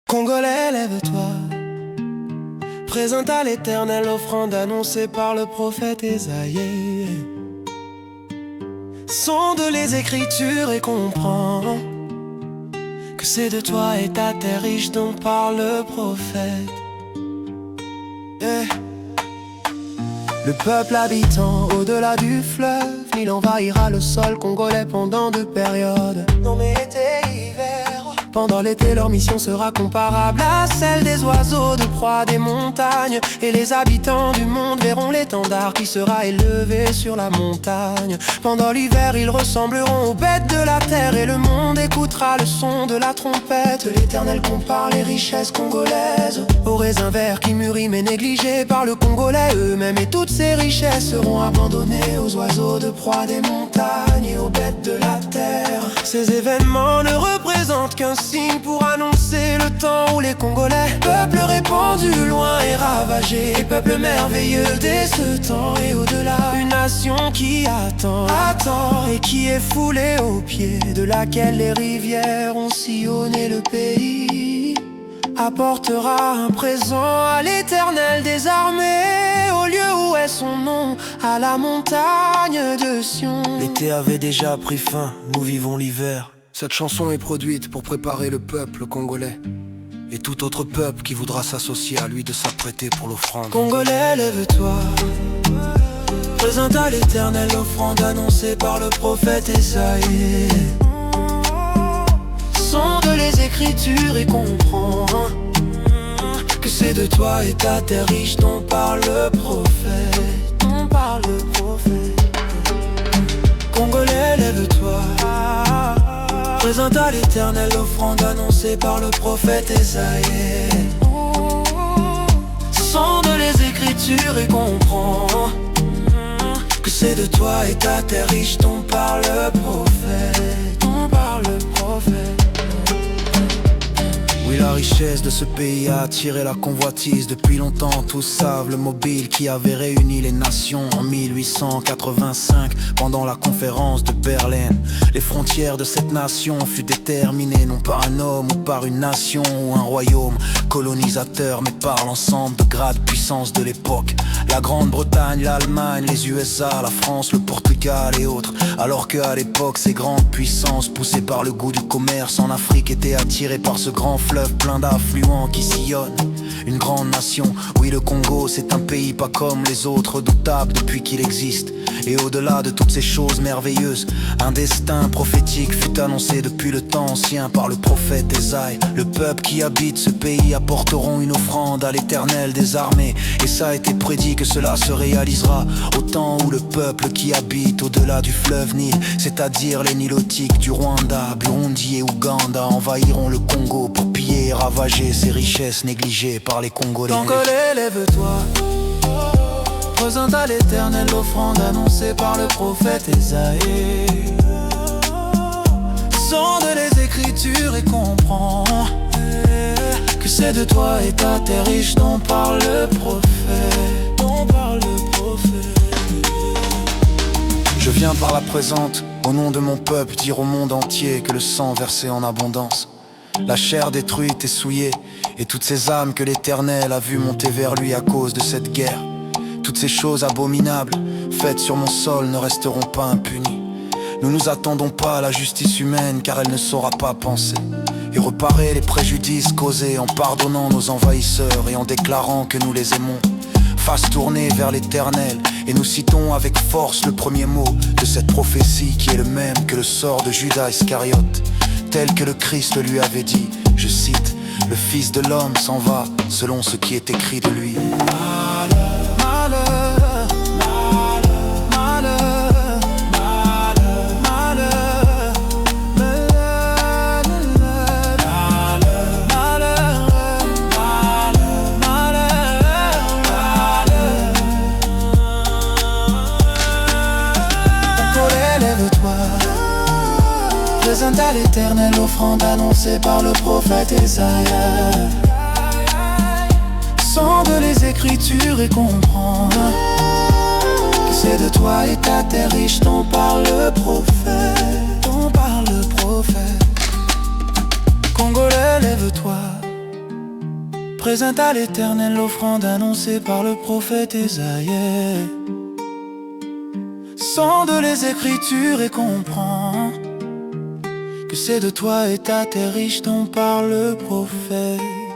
Congolais, lève-toi, présente à l'Éternel l'offrande annoncée par le prophète Ésaïe. Sonde les Écritures et comprends que c'est de toi et ta terre riche dont parle le prophète. Le peuple habitant au-delà du fleuve, il envahira le sol congolais pendant 2 périodes, nommées été et hiver. Pendant l'été, leur mission sera comparable à celle des oiseaux de proie des montagnes. Et les habitants du monde verront l'étendard qui sera élevé sur la montagne. Pendant l'hiver, ils ressembleront aux bêtes de la terre, et le monde écoutera le son de la trompette. L'Éternel compare les richesses congolaises aux raisins verts qui mûrit mais négligés par le Congolais eux-mêmes. Et toutes ces richesses seront abandonnées aux oiseaux de proie des montagnes et aux bêtes de la terre. Ces événements ne représentent qu'un signe pour annoncer le temps où les Congolais, peuple répandu loin et ravagé, peuple merveilleux dès ce temps et au-delà, une nation qui attend et qui est foulée aux pieds, de laquelle les rivières ont sillonné le pays, apportera un présent à l'Éternel des armées, au lieu où est son nom, à la montagne de Sion. L'été avait déjà pris fin, nous vivons l'hiver. Cette chanson est produite pour préparer le peuple congolais et tout autre peuple qui voudra s'associer à lui de s'apprêter pour l'offrande. Congolais, lève-toi, présente à l'Éternel l'offrande annoncée par le prophète Ésaïe. Sonde les Écritures et comprends que c'est de toi et ta terre riche dont parle le prophète. Congolais, lève-toi, présente à l'Éternel l'offrande annoncée par le prophète Ésaïe. Sonde les Écritures et comprends que c'est de toi et ta terre riche dont parle le prophète. Oui, la richesse de ce pays a attiré la convoitise. Depuis longtemps, tous savent le mobile qui avait réuni les nations en 1885 pendant la conférence de Berlin. Les frontières de cette nation furent déterminées non par un homme ou par une nation ou un royaume colonisateur, mais par l'ensemble de grades puissance de l'époque. La Grande-Bretagne, l'Allemagne, les USA, la France, le Portugal et autres. Alors qu'à l'époque, ces grandes puissances, poussées par le goût du commerce en Afrique, étaient attirées par ce grand fleuve plein d'affluents qui sillonnent une grande nation. Oui, le Congo, c'est un pays pas comme les autres, redoutable depuis qu'il existe. Et au-delà de toutes ces choses merveilleuses, un destin prophétique fut annoncé depuis le temps ancien par le prophète Ésaïe. Le peuple qui habite ce pays apporteront une offrande à l'Éternel des armées, et ça a été prédit que cela se réalisera au temps où le peuple qui habite au-delà du fleuve Nil, c'est-à-dire les Nilotiques du Rwanda, Burundi et Ouganda, envahiront le Congo pour piller et ravager ces richesses négligées par les Congolais. Congolais, lève-toi, présente à l'Éternel l'offrande annoncée par le prophète Ésaïe. Sonde les Écritures et comprends que c'est de toi et ta terre riche dont parle le prophète. Je viens par la présente, au nom de mon peuple, dire au monde entier que le sang versé en abondance, la chair détruite et souillée, et toutes ces âmes que l'Éternel a vu monter vers lui à cause de cette guerre, toutes ces choses abominables faites sur mon sol ne resteront pas impunies. Nous nous attendons pas à la justice humaine, car elle ne saura pas penser et réparer les préjudices causés en pardonnant nos envahisseurs et en déclarant que nous les aimons. Face tournée vers l'Éternel, et nous citons avec force le premier mot de cette prophétie qui est le même que le sort de Judas Iscariote, tel que le Christ lui avait dit, je cite: le Fils de l'homme s'en va selon ce qui est écrit de lui. Présente à l'Éternel l'offrande annoncée par le prophète Ésaïe. Sonde les Écritures et comprends que c'est de toi et ta terre riche dont parle le prophète. Congolais, lève-toi, présente à l'Éternel l'offrande annoncée par le prophète Ésaïe. Sonde les Écritures et comprends que c'est de toi et ta terre riche dont parle le prophète.